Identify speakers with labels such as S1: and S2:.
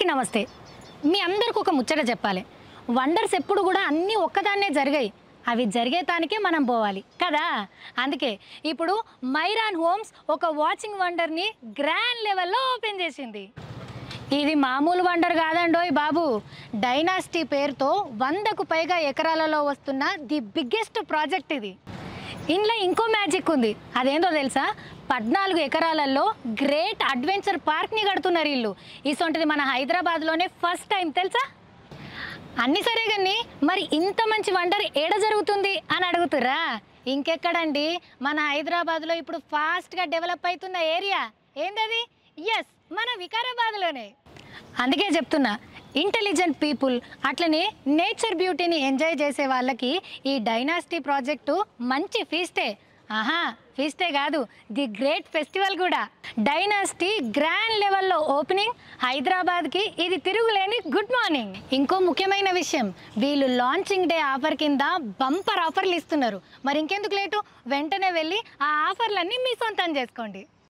S1: అందరికీ నమస్తే. మీ అందరికి ఒక ముచ్చట చెప్పాలి. వండర్స్ ఎప్పుడు కూడా అన్నీ ఒక్కదాన్నే జరిగాయి. అవి జరిగేతానికే మనం పోవాలి కదా. అందుకే ఇప్పుడు మైరాన్ హోమ్స్ ఒక వాచింగ్ వండర్ని గ్రాండ్ లెవెల్లో ఓపెన్ చేసింది. ఇది మామూలు వండర్ కాదండోయ్ బాబు. డైనాసిటీ పేరుతో 100కు పైగా ఎకరాలలో వస్తున్న ది బిగ్గెస్ట్ ప్రాజెక్ట్ ఇది. ఇంట్లో ఇంకో మ్యాజిక్ ఉంది. అదేందో తెలుసా? 14 ఎకరాలలో గ్రేట్ అడ్వెంచర్ పార్క్ని కడుతున్నారు వీళ్ళు. ఇసొంటిది మన హైదరాబాద్లోనే ఫస్ట్ టైం తెలుసా? అన్నీ సరే కానీ మరి ఇంత మంచి వండర్ ఏడ జరుగుతుంది అని అడుగుతుర్రా? ఇంకెక్కడండి, మన హైదరాబాద్లో ఇప్పుడు ఫాస్ట్గా డెవలప్ అవుతున్న ఏరియా ఏంటది? ఎస్, మన వికారాబాద్లోనే. అందుకే చెప్తున్నా, ఇంటెలిజెంట్ పీపుల్ అట్లనే నేచర్ బ్యూటీని ఎంజాయ్ చేసే వాళ్ళకి ఈ డైనాసిటీ ప్రాజెక్టు మంచి ఫీస్టే. ఫీస్టే కాదు, ది గ్రేట్ ఫెస్టివల్ కూడా. డైనాసిటీ గ్రాండ్ లెవెల్లో ఓపెనింగ్, హైదరాబాద్కి ఇది తిరుగులేని గుడ్ మార్నింగ్. ఇంకో ముఖ్యమైన విషయం, వీళ్ళు లాంచింగ్ డే ఆఫర్ కింద బంపర్ ఆఫర్లు ఇస్తున్నారు. మరి ఇంకెందుకు లేటు, వెంటనే వెళ్ళి ఆ ఆఫర్లన్నీ మీ సొంతం చేసుకోండి.